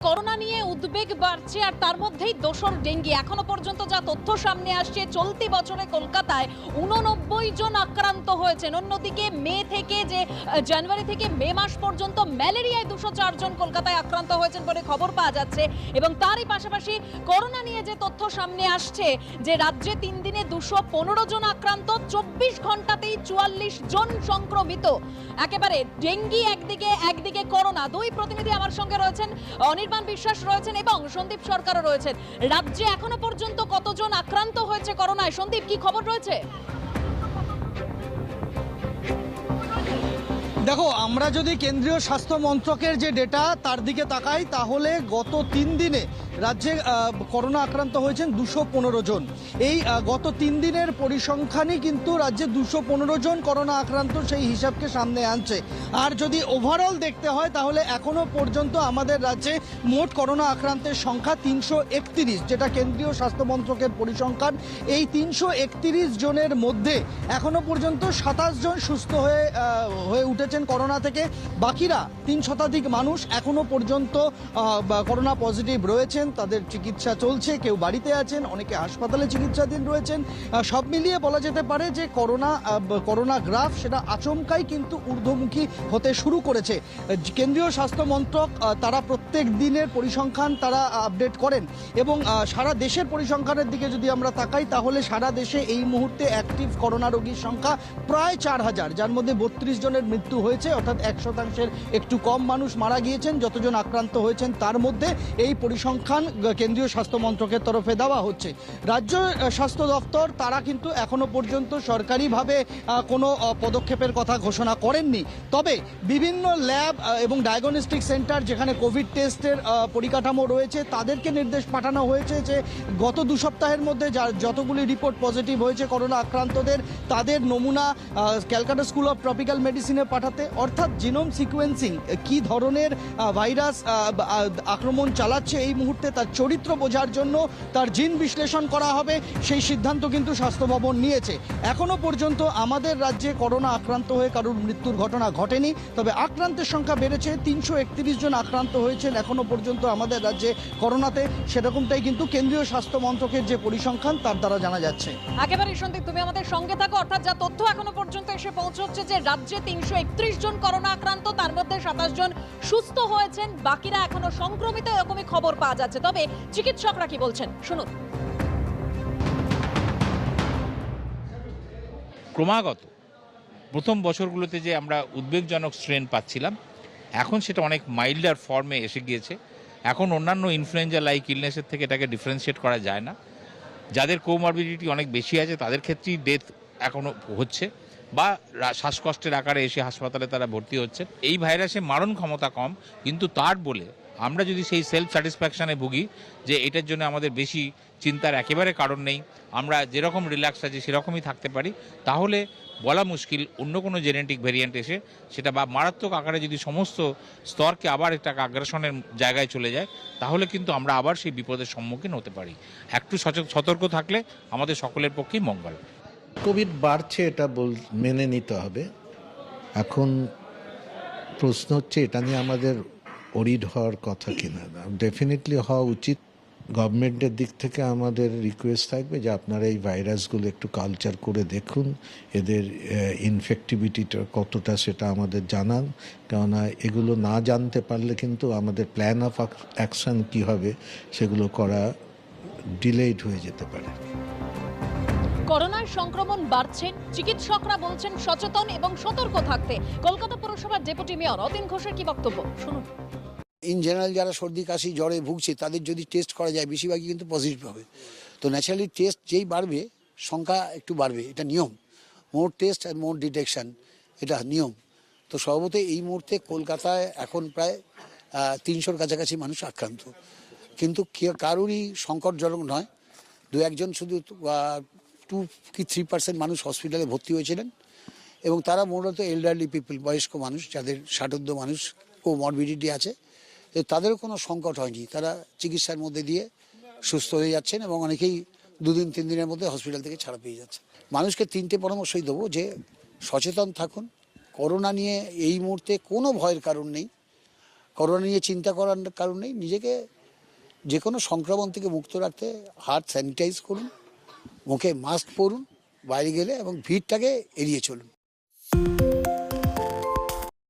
Corona নিয়ে উদ্বেগ বাড়ছে আর তার মধ্যেই দোসর ডেঙ্গি। এখনো পর্যন্ত যা তথ্য সামনে আসছে, চলতি বছরে কলকাতায় 89 জন আক্রান্ত হয়েছেন। অন্যদিকে জানুয়ারি থেকে মে মাস পর্যন্ত ম্যালেরিয়ায় 204 জন কলকাতায় আক্রান্ত হয়েছেন বলে খবর পাওয়া যাচ্ছে। এবং তারই পাশাপাশি করোনা নিয়ে যে তথ্য সামনে আসছে যে রাজ্যে 3 দিনে 215 জন আক্রান্ত, 24 ঘন্টাতেই 44 জন সংক্রমিত। একেবারে ডেঙ্গি একদিকে করোনা। দুই প্রতিনিধি আমার সঙ্গে রয়েছেন, অনির্বাণ বিশ্বাস রয়েছেন এবং সন্দীপ সরকারও রয়েছেন। রাজ্যে এখনো পর্যন্ত কতজন আক্রান্ত হয়েছে করোনায়? সন্দীপ, কি খবর রয়েছে? দেখো, আমরা যদি কেন্দ্রীয় স্বাস্থ্য মন্ত্রকের যে ডেটা তার দিকে তাকাই, তাহলে গত 3 দিনে রাজ্যে করোনা আক্রান্ত হয়েছেন 215 জন। এই গত 3 দিনের পরিসংখ্যানই কিন্তু রাজ্যে 215 জন করোনা আক্রান্ত সেই হিসাবকে সামনে আনছে। আর যদি ওভারঅল দেখতে হয়, তাহলে এখনো পর্যন্ত আমাদের রাজ্যে মোট করোনা আক্রান্তের সংখ্যা 331, যেটা কেন্দ্রীয় স্বাস্থ্য মন্ত্রকের পরিসংখ্যান। এই 331 জনের মধ্যে এখনো পর্যন্ত 27 জন সুস্থ হয়ে উঠেছেন করোনা থেকে। বাকিরা 3 শতাধিক মানুষ এখনো পর্যন্ত করোনা পজিটিভ রয়েছেন, তাদের চিকিৎসা চলছে, কেউ বাড়িতে আছেন, অনেকে হাসপাতালে চিকিৎসাধীন রয়েছেন। সব মিলিয়ে বলা যেতে পারে যে করোনা গ্রাফ সেটা আচমকাই কিন্তু ঊর্ধ্বমুখী হতে শুরু করেছে। কেন্দ্রীয় স্বাস্থ্য মন্ত্রক তারা প্রত্যেক দিনের পরিসংখ্যান তারা আপডেট করেন এবং সারা দেশের পরিসংখ্যানের দিকে যদি আমরা তাকাই, তাহলে সারা দেশে এই মুহূর্তে অ্যাক্টিভ করোনা রোগীর সংখ্যা প্রায় 4000, যার মধ্যে 32 জনের মৃত্যু হয়েছে, অর্থাৎ 1% একটু কম মানুষ মারা গিয়েছেন। যতজন আক্রান্ত হয়েছেন তার মধ্যে এই পরিসংখ্যান কেন্দ্রীয় স্বাস্থ্য মন্ত্রকের তরফে দেওয়া হচ্ছে। রাজ্য স্বাস্থ্য দপ্তর তারা কিন্তু এখনো পর্যন্ত সরকারিভাবে কোনো পদক্ষেপের কথা ঘোষণা করেননি। তবে বিভিন্ন ল্যাব এবং ডায়াগনস্টিক সেন্টার যেখানে কোভিড টেস্টের পরিকাঠামো রয়েছে, তাদেরকে নির্দেশ পাঠানো হয়েছে যে গত 2 সপ্তাহের মধ্যে যতগুলি রিপোর্ট পজিটিভ হয়েছে করোনা আক্রান্তদের, তাদের নমুনা ক্যালকাটা স্কুল অফ ট্রপিক্যাল মেডিসিনে পাঠাতে, অর্থাৎ জিনোম সিকোয়েন্সিং, কি ধরনের ভাইরাস আক্রমণ চালাচ্ছে এই মুহূর্তে তার চরিত্র বোঝার জন্য তার জিন বিশ্লেষণ করা হবে, সেই সিদ্ধান্ত কিন্তু স্বাস্থ্য ভবন নিয়েছে। এখনো পর্যন্ত আমাদের রাজ্যে করোনা আক্রান্ত হয়ে কারোর মৃত্যুর ঘটনা ঘটেনি, তবে আক্রান্তের সংখ্যা বেড়েছে। 331 জন আক্রান্ত হয়েছেন এখনো পর্যন্ত আমাদের রাজ্যে করোনাতে, সেরকমটাই কিন্তু কেন্দ্রীয় স্বাস্থ্য মন্ত্রকের যে পরিসংখ্যান তার দ্বারা জানা যাচ্ছে। একেবারে সন্দীপ, তুমি আমাদের সঙ্গে থাকো। অর্থাৎ যা তথ্য এখনো পর্যন্ত এসে পৌঁছচ্ছে যে রাজ্যে 331 জন করোনা আক্রান্ত, তার মধ্যে 27 জন সুস্থ হয়েছেন, বাকিরা এখনো সংক্রমিত, এরকমই খবর পাওয়া যাচ্ছে। তবে চিকিৎসকরা কি বলছেন শুনুন। ক্রমাগত প্রথম বছরগুলোতে যে আমরা উদ্বেগজনক স্ট্রেন পাচ্ছিলাম, এখন সেটা অনেক মাইল্ডার ফর্মে এসে গিয়েছে। এখন অন্যান্য ইনফ্লুয়েঞ্জা লাইক ইলনেসের থেকে এটাকে ডিফারেন্সিয়েট করা যায় না। যাদের কোমরবিডিটি অনেক বেশি আছে তাদের ক্ষেত্রেই ডেথ এখনও হচ্ছে বা শ্বাসকষ্টের আকারে এসে হাসপাতালে তারা ভর্তি হচ্ছে। এই ভাইরাসে মারণ ক্ষমতা কম, কিন্তু তার বলে আমরা যদি সেই সেলফ স্যাটিসফ্যাকশানে ভুগি যে এটার জন্য আমাদের বেশি চিন্তার একেবারে কারণ নেই, আমরা যেরকম রিল্যাক্স আছি সেরকমই থাকতে পারি, তাহলে বলা মুশকিল অন্য কোনো জেনেটিক ভেরিয়েন্ট এসে সেটা বা মারাত্মক আকারে যদি সমস্ত স্তরকে আবার একটা আগ্রাসনের জায়গায় চলে যায়, তাহলে কিন্তু আমরা আবার সেই বিপদের সম্মুখীন হতে পারি। একটু সতর্ক থাকলে আমাদের সকলের পক্ষেই মঙ্গল। কোভিড বাড়ছে, এটা মেনে নিতে হবে। এখন প্রশ্ন হচ্ছে এটা নিয়ে আমাদের ওরিড হওয়ার কথা কিনা। ডেফিনেটলি হওয়া উচিত। গভর্নমেন্টের দিক থেকে আমাদের রিকোয়েস্ট থাকবে যে আপনারা এই ভাইরাসগুলো একটু কালচার করে দেখুন, এদের ইনফেক্টিভিটিটা কতটা সেটা আমাদের জানান। কেননা এগুলো না জানতে পারলে কিন্তু আমাদের প্ল্যান অফ অ্যাকশন কী হবে সেগুলো করা ডিলেড হয়ে যেতে পারে। করোনার সংক্রমণ বাড়ছে, চিকিৎসকরা বলছেন সচেতন এবং সতর্ক থাকতে। কলকাতা পুরসভার ডেপুটি মেয়র অতীন ঘোষের কি বক্তব্য শুনুন। ইন জেনারেল যারা সর্দি কাশি জ্বরে ভুগছে তাদের যদি টেস্ট করা যায়, বেশিরভাগই কিন্তু পজিটিভ হবে। তো ন্যাচারালি টেস্ট যেই বাড়বে সংখ্যা একটু বাড়বে, এটা নিয়ম। মোর টেস্ট আর মোর ডিটেকশন, এটা নিয়ম। তো সর্বতই এই মুহূর্তে কলকাতায় এখন প্রায় 300-র কাছাকাছি মানুষ আক্রান্ত, কিন্তু কারোরই সংকটজনক নয়। 2-1 জন শুধু 2 কি 3% মানুষ হসপিটালে ভর্তি হয়েছিলেন এবং তারা মূলত এল্ডারলি পিপল, বয়স্ক মানুষ, যাদের ষাটোর্ধ্ব মানুষ কোমরবিডিটি আছে, তাদেরও কোনো সংকট হয়নি। তারা চিকিৎসার মধ্যে দিয়ে সুস্থ হয়ে যাচ্ছেন এবং অনেকেই 2 দিন 3 দিনের মধ্যে হসপিটাল থেকে ছাড়া পেয়ে যাচ্ছে। মানুষকে 3টে পরামর্শই দেবো যে সচেতন থাকুন, করোনা নিয়ে এই মুহূর্তে কোনো ভয়ের কারণ নেই। করোনা নিয়ে চিন্তা করার কারণ নেই, নিজেকে যে কোনো সংক্রমণ থেকে মুক্ত রাখতে হাত স্যানিটাইজ করুন, মুখে মাস্ক পরুন বাইরে গেলে, এবং ভিড়টাকে এড়িয়ে চলুন।